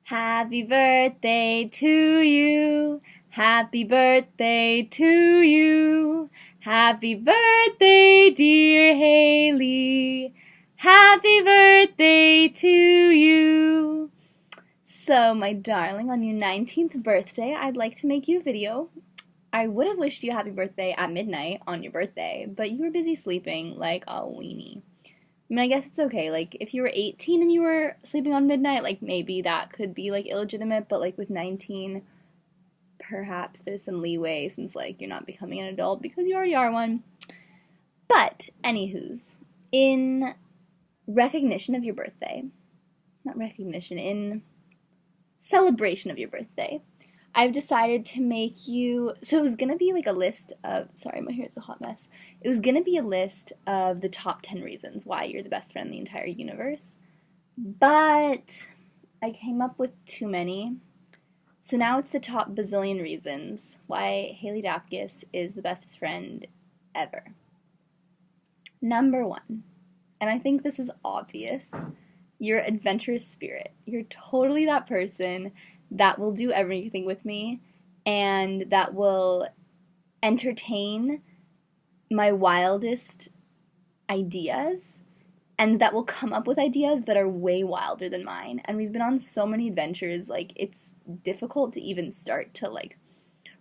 Happy birthday to you. Happy birthday to you. Happy birthday, dear Haley. Happy birthday to you. So, my darling, on your 19th birthday, I'd like to make you a video. I would have wished you a happy birthday at midnight on your birthday, but you were busy sleeping like a weenie. I mean, I guess it's okay. Like, if you were 18 and you were sleeping on midnight, like, maybe that could be, like, illegitimate, but, like, with 19, perhaps there's some leeway since, like, you're not becoming an adult because you already are one. But, anywho's, in recognition of your birthday, not recognition, in celebration of your birthday, I've decided to make you, so it was going to be like a list of, sorry, my hair is a hot mess. It was going to be a list of the top 10 reasons why you're the best friend in the entire universe. But I came up with too many. So now it's the top bazillion reasons why Haley Dapkus is the bestest friend ever. Number 1, and I think this is obvious, your adventurous spirit. You're totally that person that will do everything with me and that will entertain my wildest ideas and that will come up with ideas that are way wilder than mine. And we've been on so many adventures, like, it's difficult to even start to, like,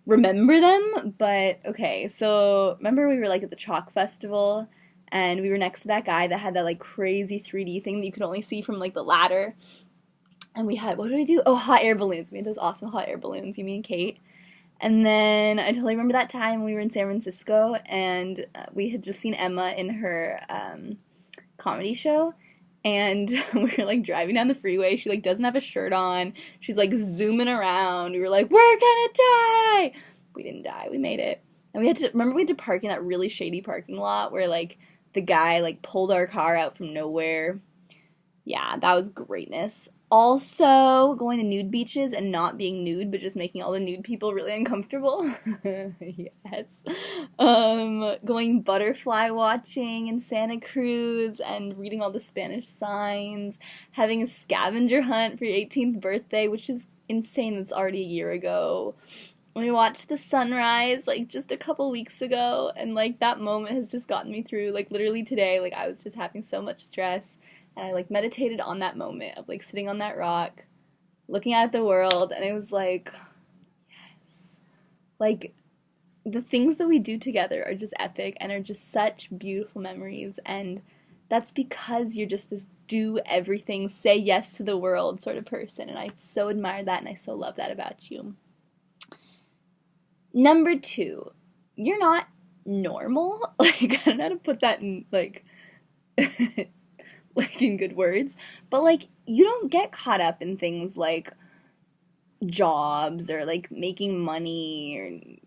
remember them. But, okay, so remember we were, like, at the Chalk Festival and we were next to that guy that had that, like, crazy 3D thing that you could only see from, like, the ladder. And we had, what did we do? Oh, hot air balloons. We had those awesome hot air balloons, you, me, and Kate. And then I totally remember that time we were in San Francisco and we had just seen Emma in her comedy show. And we were, like, driving down the freeway. She, like, doesn't have a shirt on. She's, like, zooming around. We were like, we're gonna die! We didn't die. We made it. And we had to park in that really shady parking lot where, like, the guy, like, pulled our car out from nowhere. Yeah, that was greatness. Also, going to nude beaches and not being nude, but just making all the nude people really uncomfortable. Yes. Going butterfly watching in Santa Cruz and reading all the Spanish signs. Having a scavenger hunt for your 18th birthday, which is insane. It's already a year ago. We watched the sunrise, like, just a couple weeks ago, and, like, that moment has just gotten me through, like, literally today. Like, I was just having so much stress. And I, like, meditated on that moment of, like, sitting on that rock, looking out at the world, and it was like, yes. Like, the things that we do together are just epic and are just such beautiful memories, and that's because you're just this do everything, say yes to the world sort of person, and I so admire that, and I so love that about you. Number 2, you're not normal. Like, I don't know how to put that in, like... like, in good words, but, like, you don't get caught up in things like jobs or, like, making money or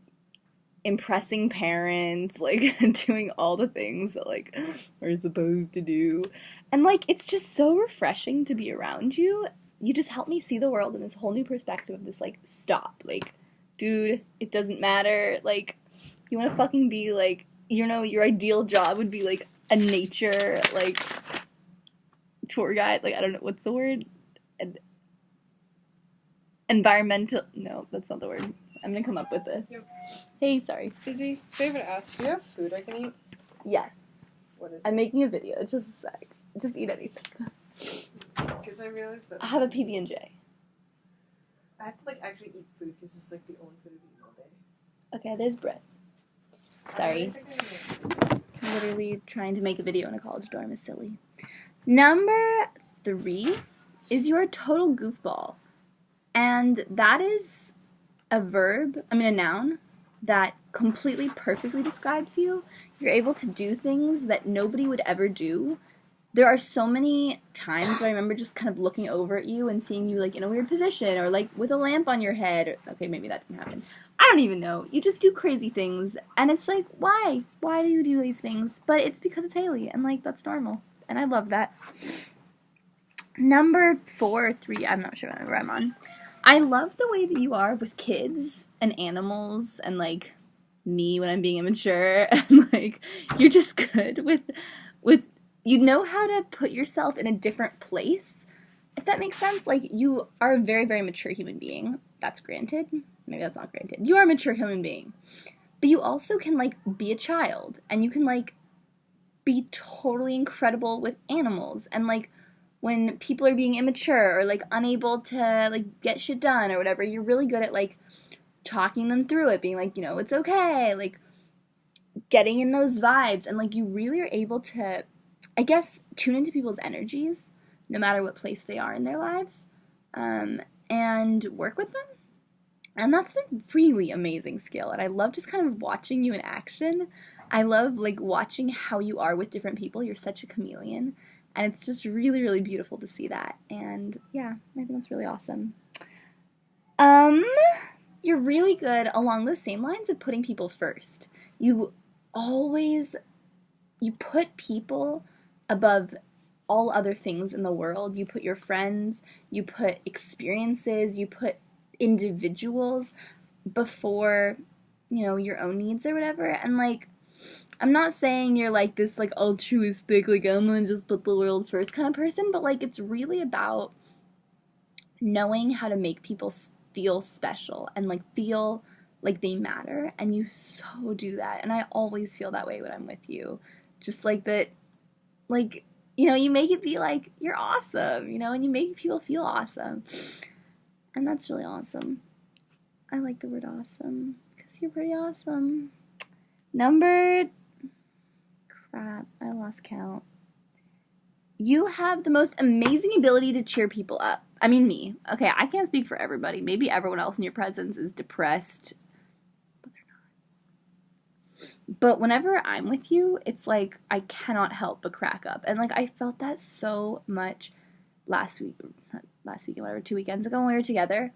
impressing parents, like, doing all the things that, like, we're supposed to do, and, like, it's just so refreshing to be around you. You just help me see the world in this whole new perspective of this, like, stop, like, dude, it doesn't matter, like, you want to fucking be, like, you know, your ideal job would be, like, a nature, like, tour guide, like, I don't know, what's the word? Environmental, no, that's not the word. I'm gonna come up with it. Yep. Hey, sorry. Izzy, favor to ask, do you have food I can eat? Yes. What is it? I'm making a video, just a sec. Just eat anything. Because I realized that... I have a PB&J. I have to, like, actually eat food because it's, like, the only food I've eaten all day. Okay, there's bread. Sorry. Literally trying to make a video in a college dorm is silly. Number 3 is you're a total goofball. And that is a noun that completely perfectly describes you. You're able to do things that nobody would ever do. There are so many times where I remember just kind of looking over at you and seeing you, like, in a weird position or, like, with a lamp on your head. Okay, maybe that didn't happen. I don't even know. You just do crazy things. And it's like, why? Why do you do these things? But it's because it's Haley. And, like, that's normal. And I love that. Number 4 or 3, I'm not sure what number I'm on. I love the way that you are with kids and animals and, like, me when I'm being immature. And, like, you're just good with you know how to put yourself in a different place. if that makes sense. Like, you are a very, very mature human being. That's granted. Maybe that's not granted. You are a mature human being. But you also can, like, be a child. And you can, like, be totally incredible with animals. And, like, when people are being immature or, like, unable to, like, get shit done or whatever, you're really good at, like, talking them through it. Being like, you know, it's okay. Like, getting in those vibes. And, like, you really are able to, I guess, tune into people's energies, no matter what place they are in their lives, and work with them. And that's a really amazing skill. And I love just kind of watching you in action. I love, like, watching how you are with different people. You're such a chameleon. And it's just really, really beautiful to see that. And yeah, I think that's really awesome. You're really good along those same lines of putting people first. You put people above all other things in the world. You put your friends, you put experiences, you put individuals before, you know, your own needs or whatever. And, like, I'm not saying you're, like, this, like, altruistic, like, I'm gonna just put the world first kind of person, but, like, it's really about knowing how to make people feel special and, like, feel like they matter. And you so do that. And I always feel that way when I'm with you. Just like that, like, you know, you make it be like you're awesome, you know, and you make people feel awesome. And that's really awesome. I like the word awesome because you're pretty awesome. Crap, I lost count. You have the most amazing ability to cheer people up. I mean, me. Okay, I can't speak for everybody. Maybe everyone else in your presence is depressed, but they're not. But whenever I'm with you, it's like I cannot help but crack up. And, like, I felt that so much last weekend, whatever, 2 weekends ago when we were together.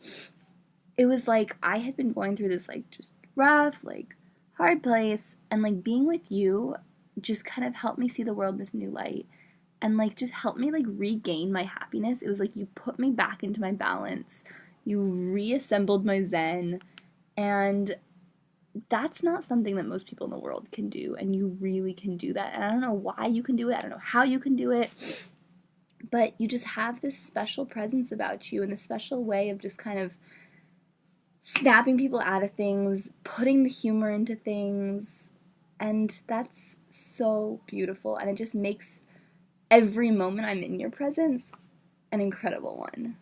It was like I had been going through this, like, just rough, like, hard place. And, like, being with you just kind of helped me see the world in this new light. And, like, just helped me, like, regain my happiness. It was like you put me back into my balance. You reassembled my zen. And that's not something that most people in the world can do. And you really can do that. And I don't know why you can do it. I don't know how you can do it. But you just have this special presence about you and this special way of just kind of snapping people out of things, putting the humor into things. And that's so beautiful. And it just makes every moment I'm in your presence an incredible one.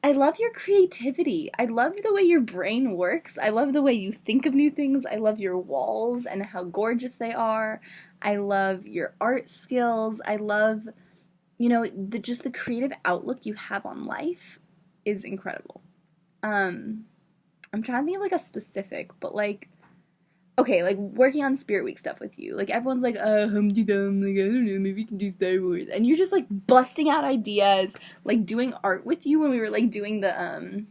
I love your creativity. I love the way your brain works. I love the way you think of new things. I love your walls and how gorgeous they are. I love your art skills. I love, you know, just the creative outlook you have on life is incredible. I'm trying to think of, like, a specific, but, like, okay, like, working on Spirit Week stuff with you. Like, everyone's like, Humpty Dum, like, I don't know, maybe we can do Star Wars. And you're just, like, busting out ideas, like, doing art with you when we were, like, doing the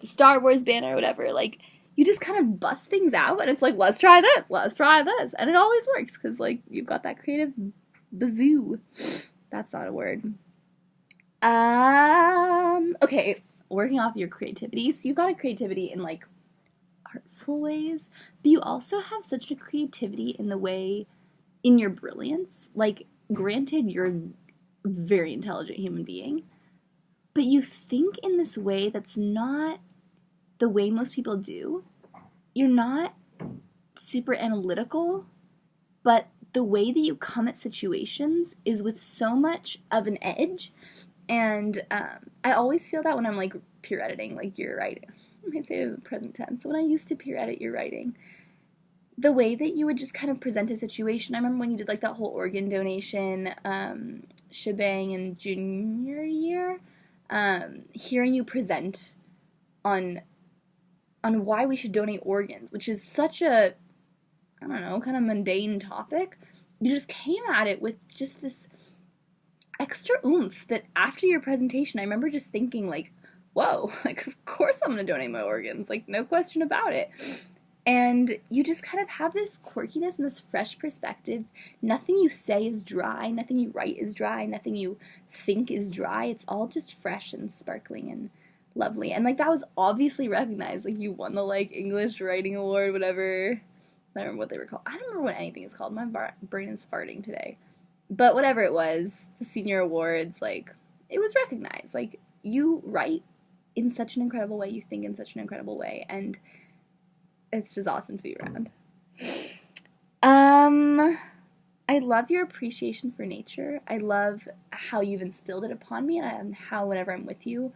Star Wars banner or whatever. Like, you just kind of bust things out, and it's like, let's try this. And it always works, because, like, you've got that creative bazoo. That's not a word. Okay, working off your creativity. So you've got a creativity in, like, artful ways, but you also have such a creativity in the way, in your brilliance. Like, granted, you're a very intelligent human being, but you think in this way that's not the way most people do. You're not super analytical, but the way that you come at situations is with so much of an edge. And I always feel that when I'm, like, peer editing, like, your writing. I say it in the present tense. When I used to peer edit your writing, the way that you would just kind of present a situation. I remember when you did, like, that whole organ donation shebang in junior year. Hearing you present on why we should donate organs, which is such a, I don't know, kind of mundane topic. You just came at it with just this extra oomph that after your presentation, I remember just thinking, like, whoa, like, of course I'm going to donate my organs, like, no question about it. And you just kind of have this quirkiness and this fresh perspective. Nothing you say is dry, nothing you write is dry, nothing you think is dry. It's all just fresh and sparkling and lovely. And, like, that was obviously recognized. Like, you won the, like, English Writing Award, whatever. I don't remember what they were called. I don't remember what anything is called. My brain is farting today. But whatever it was, the senior awards, like, it was recognized. Like, you write in such an incredible way, you think in such an incredible way, and it's just awesome to be around. I love your appreciation for nature. I love how you've instilled it upon me, and how whenever I'm with you,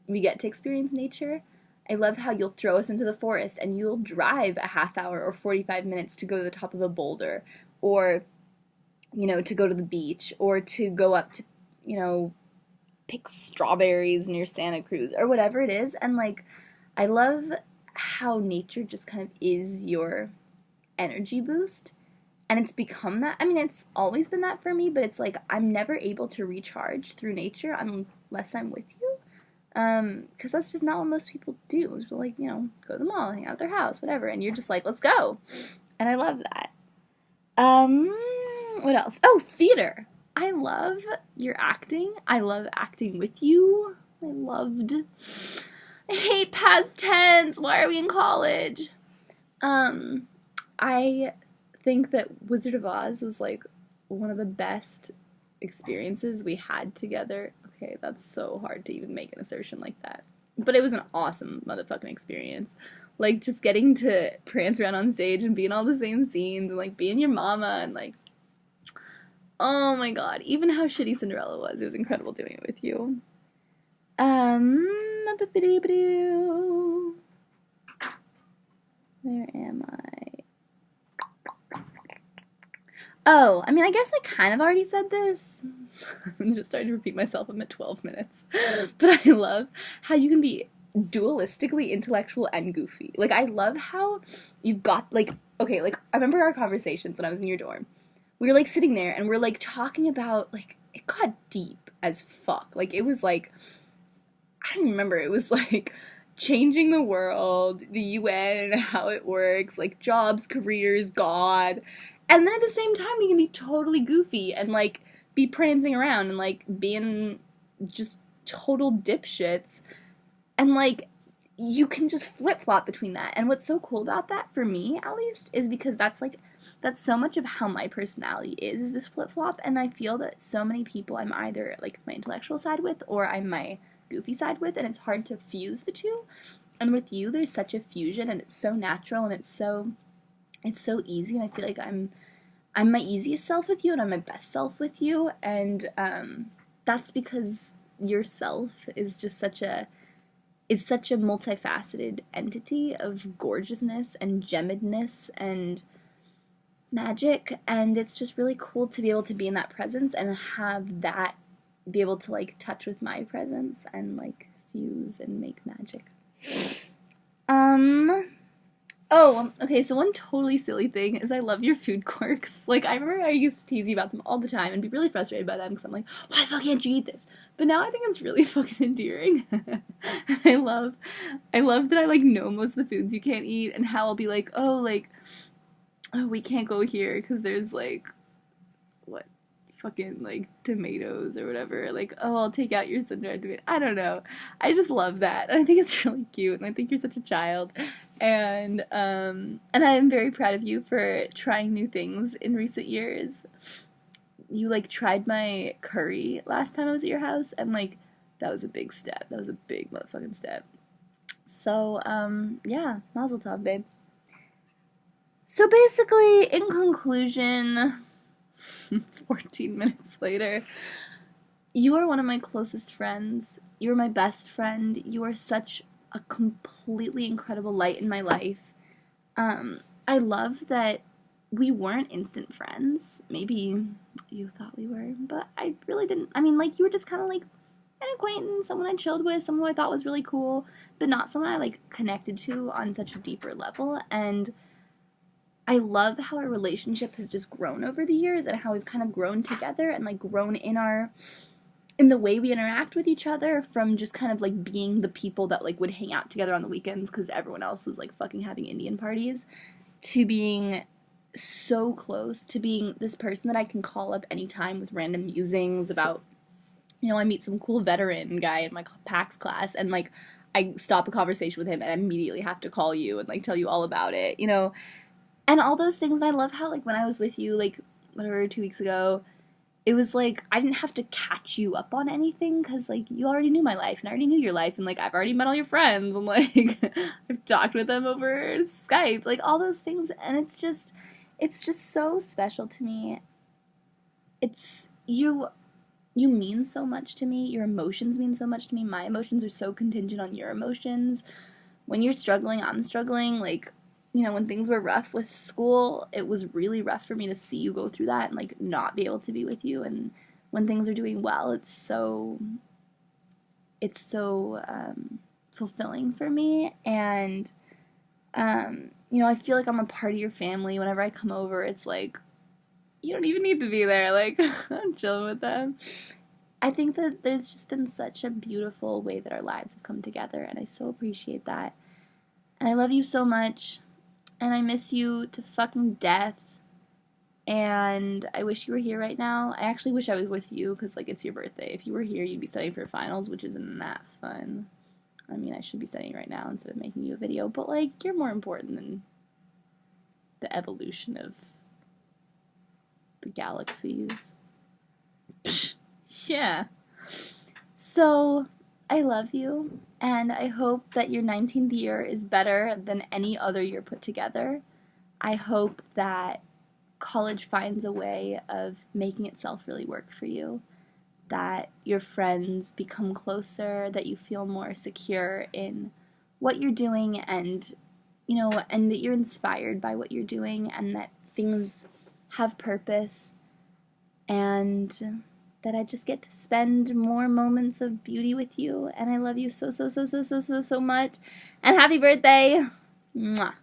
we get to experience nature. I love how you'll throw us into the forest and you'll drive a half hour or 45 minutes to go to the top of a boulder, or, you know, to go to the beach, or to go up to, you know, pick strawberries near Santa Cruz, or whatever it is. And, like, I love how nature just kind of is your energy boost. And it's become that. I mean, it's always been that for me, but it's like I'm never able to recharge through nature unless I'm with you. Because that's just not what most people do. It's like, you know, go to the mall, hang out at their house, whatever, and you're just like, let's go. And I love that. What else? Oh, theater. I love your acting. I love acting with you. I hate past tense. Why are we in college? I think that Wizard of Oz was, like, one of the best experiences we had together. Okay, that's so hard to even make an assertion like that. But it was an awesome motherfucking experience. Like, just getting to prance around on stage and be in all the same scenes, and, like, being your mama, and, like, oh my god. Even how shitty Cinderella was, it was incredible doing it with you. Where am I? Oh, I mean, I guess I kind of already said this. I'm just starting to repeat myself. I'm at 12 minutes. But I love how you can be dualistically intellectual and goofy. Like, I love how you've got, like, okay, like, I remember our conversations when I was in your dorm. We were, like, sitting there, and we're, like, talking about, like, it got deep as fuck. Like, it was, like, I don't remember, it was, like, changing the world, the UN, how it works, like, jobs, careers, God. And then at the same time, we can be totally goofy and, like, be prancing around and, like, being just total dipshits. And, like, you can just flip-flop between that. And what's so cool about that, for me, at least, is because that's so much of how my personality is this flip-flop. And I feel that so many people I'm either, like, my intellectual side with, or I'm my goofy side with, and it's hard to fuse the two. And with you, there's such a fusion, and it's so natural, and it's so easy, and I feel like I'm my easiest self with you, and I'm my best self with you, and that's because yourself is just such a multifaceted entity of gorgeousness and gemmedness and magic, and it's just really cool to be able to be in that presence and have that be able to, like, touch with my presence and, like, fuse and make magic. Oh, okay, so one totally silly thing is I love your food quirks. Like, I remember I used to tease you about them all the time and be really frustrated by them because I'm like, why the fuck can't you eat this? But now I think it's really fucking endearing. And I love that I, like, know most of the foods you can't eat, and how I'll be like, oh, we can't go here because there's, like, what? Fucking, like, tomatoes or whatever. Like, oh, I'll take out your sun-dried tomato. I don't know. I just love that. And I think it's really cute, and I think you're such a child. And I am very proud of you for trying new things in recent years. You, like, tried my curry last time I was at your house, and, like, that was a big step. That was a big motherfucking step. So, yeah, mazel tov, babe. So basically, in conclusion, 14 minutes later, you are one of my closest friends. You are my best friend. You are such a completely incredible light in my life. I love that we weren't instant friends. Maybe you thought we were, but I really didn't. I mean, like, you were just kind of like an acquaintance, someone I chilled with, someone who I thought was really cool, but not someone I, like, connected to on such a deeper level. And I love how our relationship has just grown over the years, and how we've kind of grown together and, like, grown in the way we interact with each other, from just kind of, like, being the people that, like, would hang out together on the weekends because everyone else was, like, fucking having Indian parties, to being so close, to being this person that I can call up anytime with random musings about, you know, I meet some cool veteran guy in my PAX class, and, like, I stop a conversation with him and I immediately have to call you and, like, tell you all about it, you know. And all those things, and I love how, like, when I was with you, like, whatever, 2 weeks ago, it was like I didn't have to catch you up on anything because like you already knew my life and I already knew your life and like I've already met all your friends and like I've talked with them over Skype, like all those things, and it's just so special to me. It's you mean so much to me. Your emotions mean so much to me. My emotions are so contingent on your emotions. When you're struggling, I'm struggling. Like, you know, when things were rough with school, it was really rough for me to see you go through that and like not be able to be with you. And when things are doing well, it's so fulfilling for me. And you know, I feel like I'm a part of your family. Whenever I come over, it's like you don't even need to be there. Like, I'm chilling with them. I think that there's just been such a beautiful way that our lives have come together, and I so appreciate that. And I love you so much, and I miss you to fucking death. And I wish you were here right now. I actually wish I was with you, because, like, it's your birthday. If you were here, you'd be studying for finals, which isn't that fun. I mean, I should be studying right now instead of making you a video, but, like, you're more important than the evolution of the galaxies. Yeah. So, I love you, and I hope that your 19th year is better than any other year put together. I hope that college finds a way of making itself really work for you, that your friends become closer, that you feel more secure in what you're doing and, you know, and that you're inspired by what you're doing and that things have purpose and that I just get to spend more moments of beauty with you, and I love you so, so, so, so, so, so, so much, and happy birthday! Mwah.